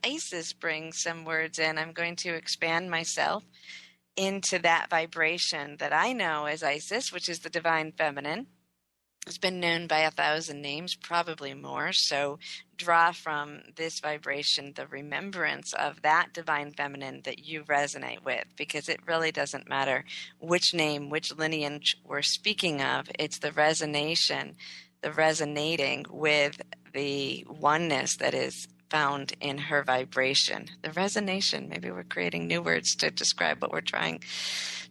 Isis brings some words in, I'm going to expand myself into that vibration that I know as Isis, which is the divine feminine. It's been known by 1,000 names, probably more. So draw from this vibration the remembrance of that divine feminine that you resonate with, because it really doesn't matter which name, which lineage we're speaking of. It's the resonation, the resonating with the oneness that is found in her vibration. The resonation, maybe we're creating new words to describe what we're trying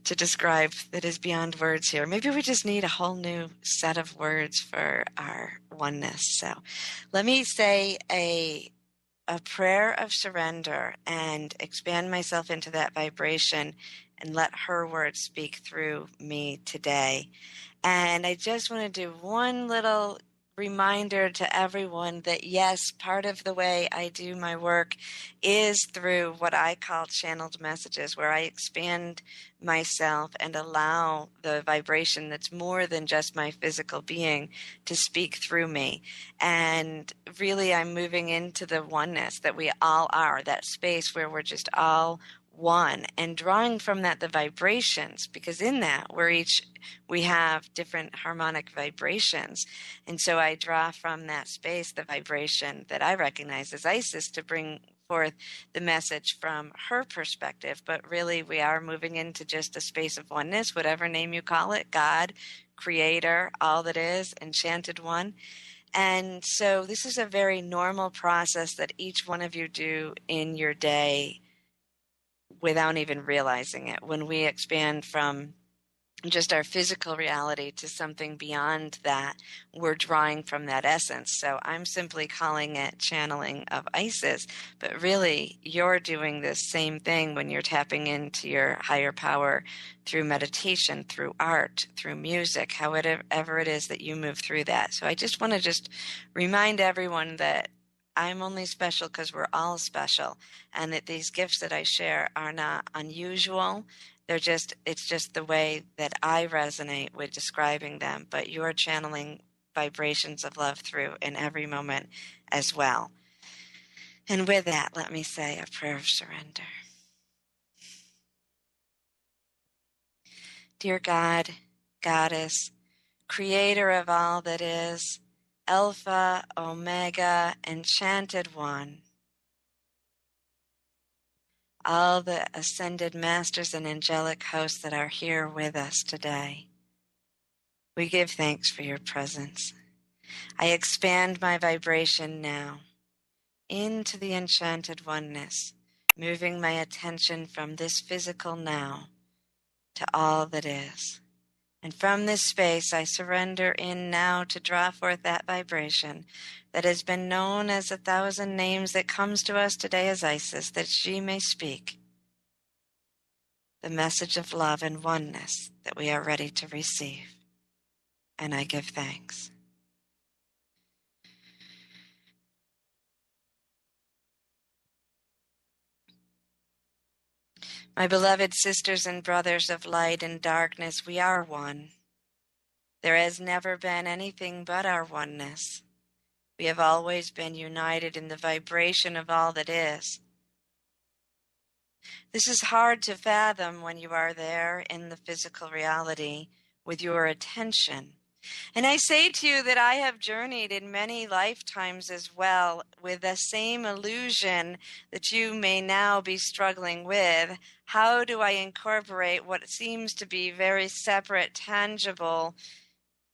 to describe that is beyond words here. Maybe we just need a whole new set of words for our oneness. So let me say a prayer of surrender and expand myself into that vibration and let her words speak through me today. And I just want to do one little reminder to everyone that yes, part of the way I do my work is through what I call channeled messages, where I expand myself and allow the vibration that's more than just my physical being to speak through me. And really, I'm moving into the oneness that we all are, that space where we're just all one, and drawing from that the vibrations, because in that we have different harmonic vibrations. And so I draw from that space the vibration that I recognize as Isis to bring forth the message from her perspective. But really, we are moving into just a space of oneness, whatever name you call it: God, Creator, all that is, Enchanted One. And so this is a very normal process that each one of you do in your day without even realizing it. When we expand from just our physical reality to something beyond that, we're drawing from that essence. So I'm simply calling it channeling of Isis, but really you're doing this same thing when you're tapping into your higher power through meditation, through art, through music, however it is that you move through that. So I just want to remind everyone that I'm only special because we're all special, and that these gifts that I share are not unusual. It's just the way that I resonate with describing them, but you're channeling vibrations of love through in every moment as well. And with that, let me say a prayer of surrender. Dear God, Goddess, Creator of all that is, Alpha, Omega, Enchanted One, all the ascended masters and angelic hosts that are here with us today, we give thanks for your presence. I expand my vibration now into the enchanted oneness, moving my attention from this physical now to all that is. And from this space, I surrender in now to draw forth that vibration that has been known as 1,000 names that comes to us today as Isis, that she may speak the message of love and oneness that we are ready to receive. And I give thanks. My beloved sisters and brothers of light and darkness, we are one. There has never been anything but our oneness. We have always been united in the vibration of all that is. This is hard to fathom when you are there in the physical reality with your attention. And I say to you that I have journeyed in many lifetimes as well with the same illusion that you may now be struggling with. How do I incorporate what seems to be very separate, tangible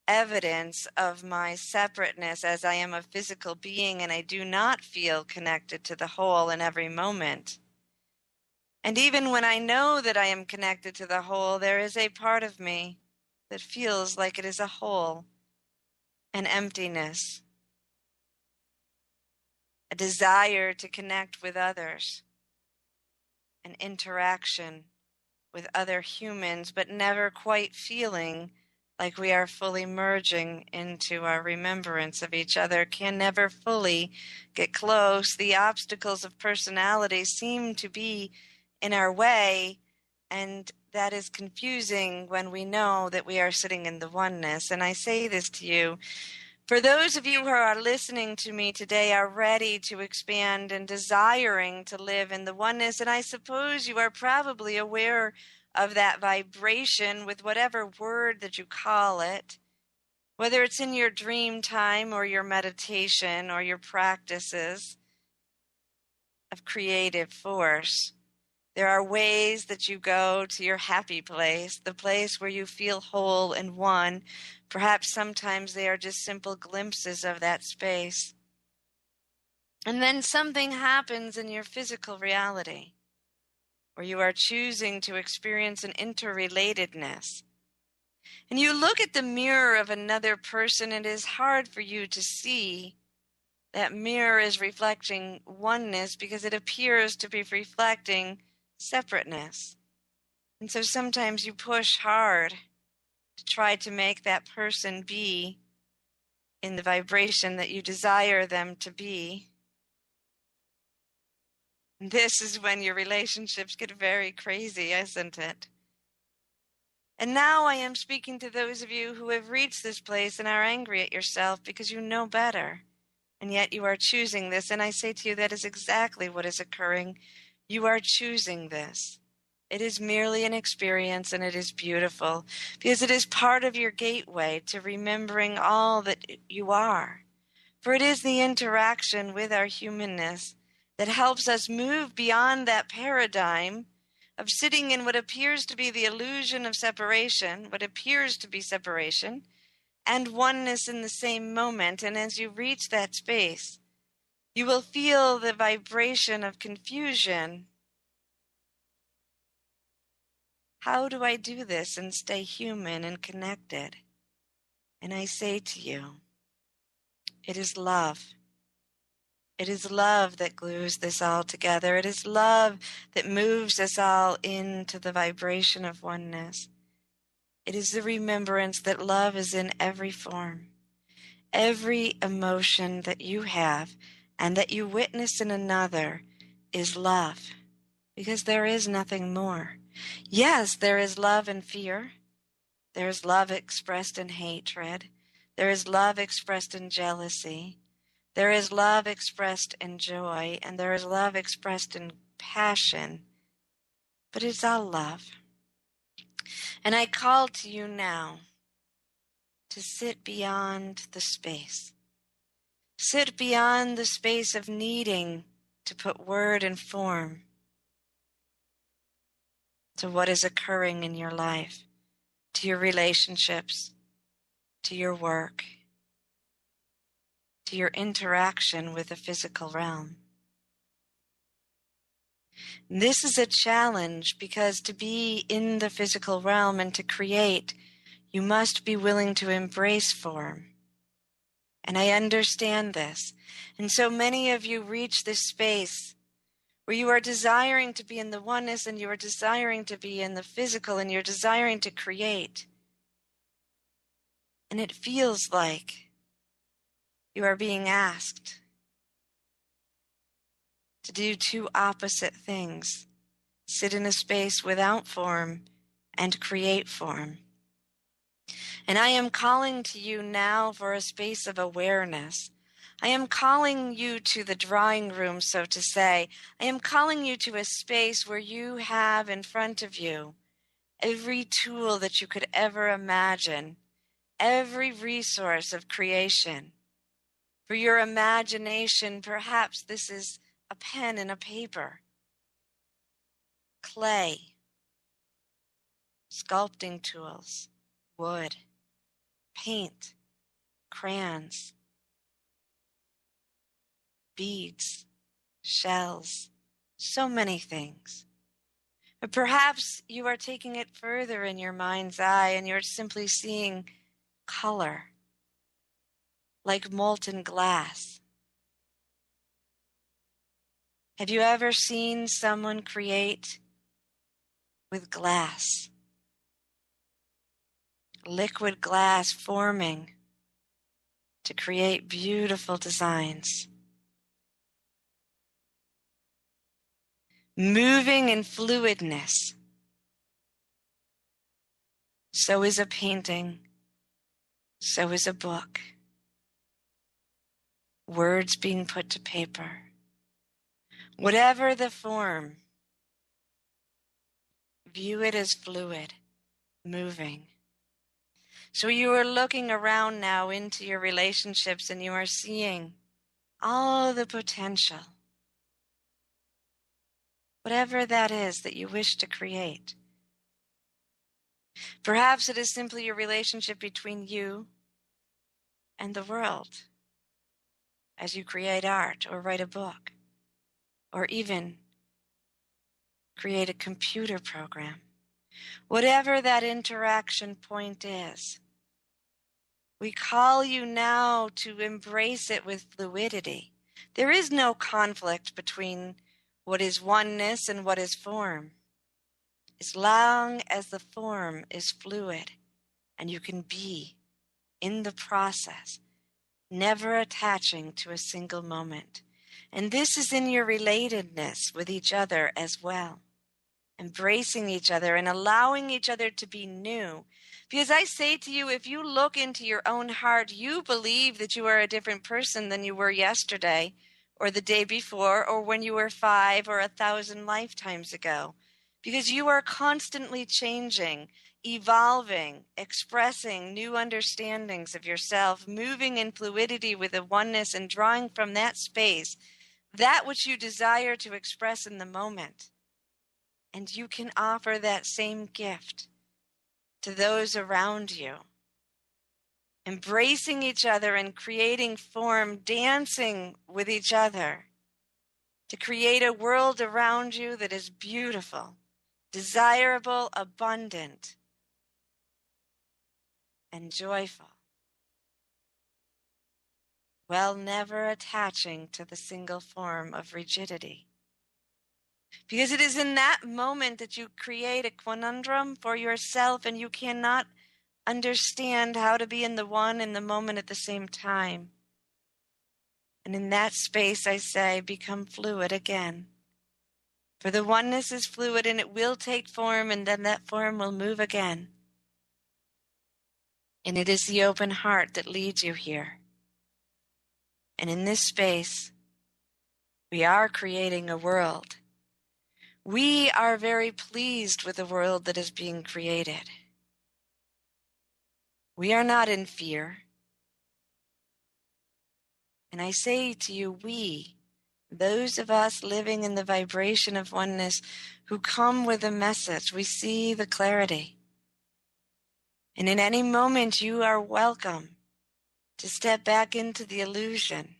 evidence of my separateness, as I am a physical being and I do not feel connected to the whole in every moment? And even when I know that I am connected to the whole, there is a part of me that feels like it is a hole, an emptiness, a desire to connect with others, an interaction with other humans, but never quite feeling like we are fully merging into our remembrance of each other, can never fully get close. The obstacles of personality seem to be in our way, and that is confusing when we know that we are sitting in the oneness. And I say this to you For those of you who are listening to me today are ready to expand and desiring to live in the oneness, and I suppose you are probably aware of that vibration with whatever word that you call it, whether it's in your dream time or your meditation or your practices of creative force. There are ways that you go to your happy place, the place where you feel whole and one. Perhaps sometimes they are just simple glimpses of that space. And then something happens in your physical reality, where you are choosing to experience an interrelatedness. And you look at the mirror of another person, and it is hard for you to see that mirror is reflecting oneness because it appears to be reflecting separateness. And so sometimes you push hard to try to make that person be in the vibration that you desire them to be. And this is when your relationships get very crazy, isn't it? And now I am speaking to those of you who have reached this place and are angry at yourself because you know better, and yet you are choosing this. And I say to you, that is exactly what is occurring. You are choosing this. It is merely an experience, and it is beautiful because it is part of your gateway to remembering all that you are. For it is the interaction with our humanness that helps us move beyond that paradigm of sitting in what appears to be the illusion of separation, what appears to be separation, and oneness in the same moment. And as you reach that space, you will feel the vibration of confusion. How do I do this and stay human and connected? And I say to you, it is love. It is love that glues this all together. It is love that moves us all into the vibration of oneness. It is the remembrance that love is in every form. Every emotion that you have and that you witness in another is love, because there is nothing more. Yes, there is love and fear. There is love expressed in hatred. There is love expressed in jealousy. There is love expressed in joy, and there is love expressed in passion. But it's all love. And I call to you now to sit beyond the space. Sit beyond the space of needing to put word and form to what is occurring in your life, to your relationships, to your work, to your interaction with the physical realm. This is a challenge because to be in the physical realm and to create, you must be willing to embrace form. And I understand this. And so many of you reach this space where you are desiring to be in the oneness, and you are desiring to be in the physical, and you're desiring to create. And it feels like you are being asked to do two opposite things: sit in a space without form and create form. And I am calling to you now for a space of awareness. I am calling you to the drawing room, so to say. I am calling you to a space where you have in front of you every tool that you could ever imagine, every resource of creation. For your imagination, perhaps this is a pen and a paper, clay, sculpting tools, wood, paint, crayons, beads, shells, so many things. But perhaps you are taking it further in your mind's eye and you're simply seeing color, like molten glass. Have you ever seen someone create with glass? Liquid glass forming to create beautiful designs. Moving in fluidness. So is a painting. So is a book. words being put to paper. Whatever the form, view it as fluid, moving. So you are looking around now into your relationships and you are seeing all the potential. Whatever that is that you wish to create. Perhaps it is simply your relationship between you and the world as you create art or write a book or even create a computer program. Whatever that interaction point is, we call you now to embrace it with fluidity. There is no conflict between what is oneness and what is form. As long as the form is fluid and you can be in the process, never attaching to a single moment. And this is in your relatedness with each other as well. Embracing each other and allowing each other to be new. Because I say to you, if you look into your own heart, you believe that you are a different person than you were yesterday or the day before or when you were 5 or 1,000 lifetimes ago. Because you are constantly changing, evolving, expressing new understandings of yourself, moving in fluidity with a oneness and drawing from that space that which you desire to express in the moment. And you can offer that same gift to those around you. Embracing each other and creating form, dancing with each other to create a world around you that is beautiful, desirable, abundant, and joyful, while never attaching to the single form of rigidity. Because it is in that moment that you create a conundrum for yourself and you cannot understand how to be in the one and the moment at the same time. And in that space, I say, become fluid again. For the oneness is fluid and it will take form and then that form will move again. And it is the open heart that leads you here. And in this space, we are creating a world. We are very pleased with the world that is being created. We are not in fear. And I say to you, we, those of us living in the vibration of oneness who come with a message, we see the clarity. And in any moment you are welcome to step back into the illusion.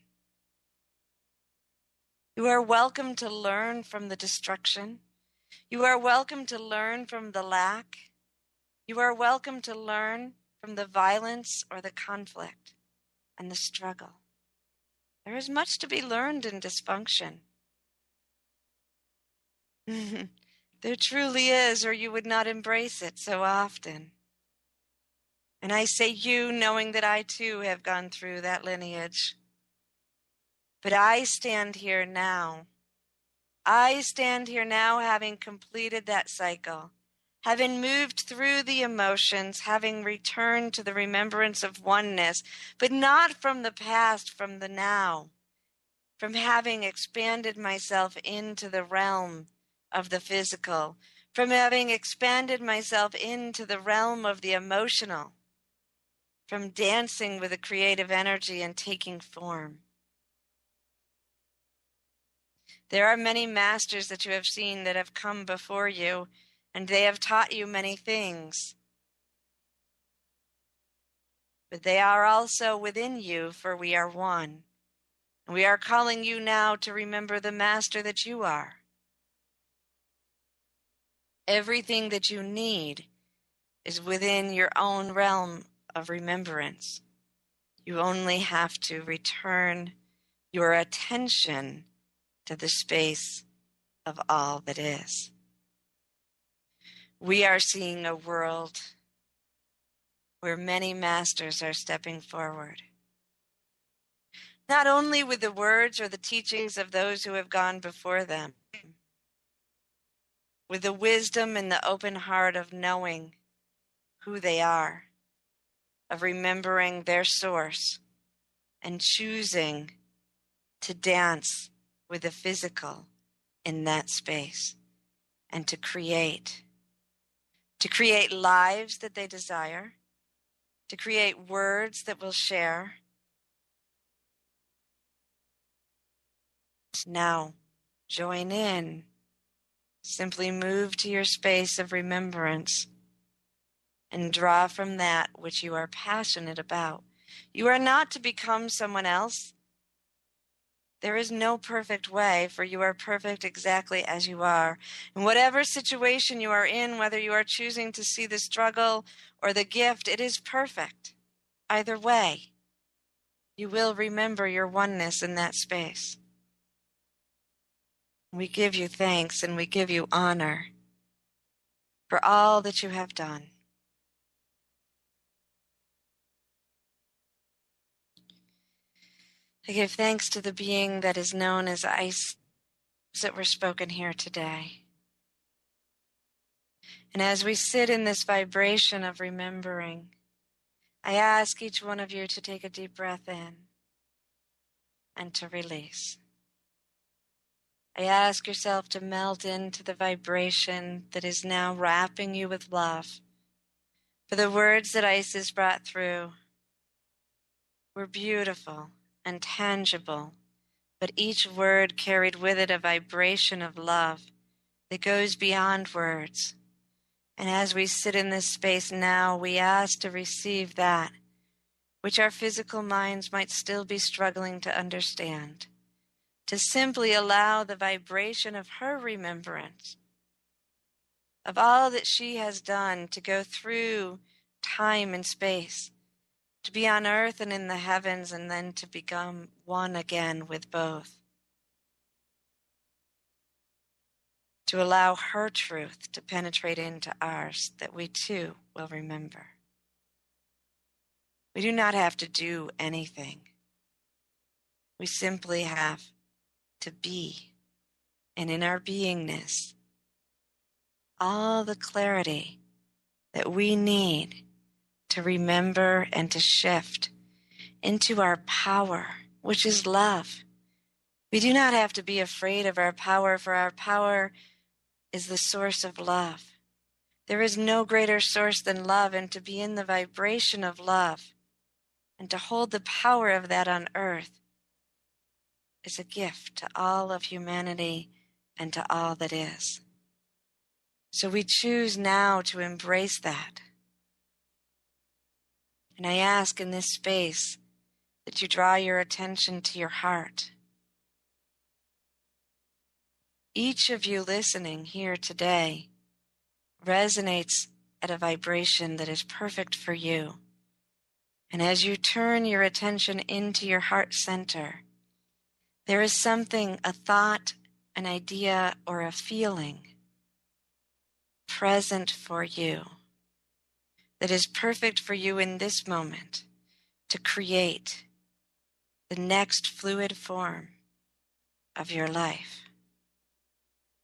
You are welcome to learn from the destruction. You are welcome to learn from the lack. You are welcome to learn from the violence or the conflict and the struggle. There is much to be learned in dysfunction. There truly is, or you would not embrace it so often. And I say you, knowing that I too have gone through that lineage. But I stand here now. I stand here now having completed that cycle, having moved through the emotions, having returned to the remembrance of oneness, but not from the past, from the now, from having expanded myself into the realm of the physical, from having expanded myself into the realm of the emotional, from dancing with a creative energy and taking form. There are many masters that you have seen that have come before you, and they have taught you many things. But they are also within you, for we are one. And we are calling you now to remember the master that you are. Everything that you need is within your own realm of remembrance. You only have to return your attention to the space of all that is. We are seeing a world where many masters are stepping forward. Not only with the words or the teachings of those who have gone before them, with the wisdom and the open heart of knowing who they are, of remembering their source and choosing to dance with the physical in that space, and to create lives that they desire, to create words that will share. Now, join in. Simply move to your space of remembrance and draw from that which you are passionate about. You are not to become someone else. There is no perfect way, for you are perfect exactly as you are. In whatever situation you are in, whether you are choosing to see the struggle or the gift, it is perfect. Either way, you will remember your oneness in that space. We give you thanks and we give you honor for all that you have done. I give thanks to the being that is known as ice that were spoken here today. And as we sit in this vibration of remembering, I ask each one of you to take a deep breath in and to release. I ask yourself to melt into the vibration that is now wrapping you with love. For the words that Isis brought through were beautiful and tangible, but each word carried with it a vibration of love that goes beyond words. And as we sit in this space now, we ask to receive that which our physical minds might still be struggling to understand, to simply allow the vibration of her remembrance of all that she has done to go through time and space, to be on earth and in the heavens, and then to become one again with both. To allow her truth to penetrate into ours, that we too will remember. We do not have to do anything. We simply have to be, and in our beingness, all the clarity that we need to remember and to shift into our power, which is love. We do not have to be afraid of our power, for our power is the source of love. There is no greater source than love, and to be in the vibration of love and to hold the power of that on earth is a gift to all of humanity and to all that is. So we choose now to embrace that. And I ask in this space that you draw your attention to your heart. Each of you listening here today resonates at a vibration that is perfect for you. And as you turn your attention into your heart center, there is something, a thought, an idea, or a feeling present for you that is perfect for you in this moment to create the next fluid form of your life.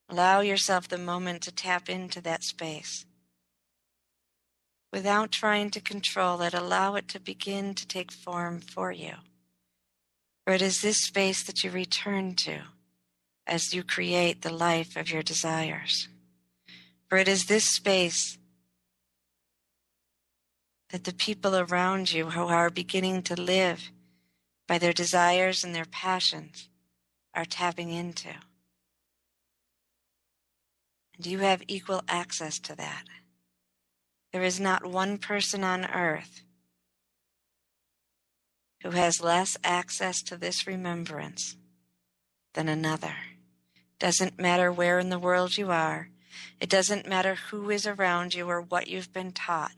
Allow yourself the moment to tap into that space. Without trying to control it, allow it to begin to take form for you. For it is this space that you return to as you create the life of your desires. For it is this space that the people around you who are beginning to live by their desires and their passions are tapping into. And you have equal access to that. There is not one person on earth who has less access to this remembrance than another. Doesn't matter where in the world you are. It doesn't matter who is around you or what you've been taught.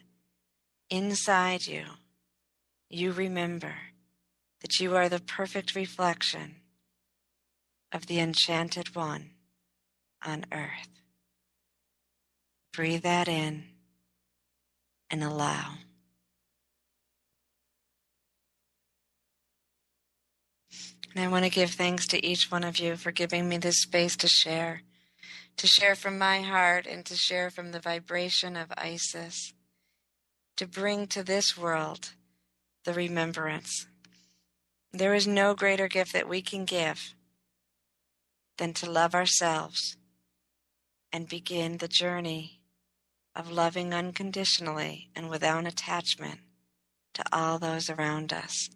Inside you, you remember that you are the perfect reflection of the enchanted one on earth. Breathe that in and allow. And I want to give thanks to each one of you for giving me this space to share from my heart and to share from the vibration of Isis, to bring to this world the remembrance. There is no greater gift that we can give than to love ourselves and begin the journey of loving unconditionally and without attachment to all those around us.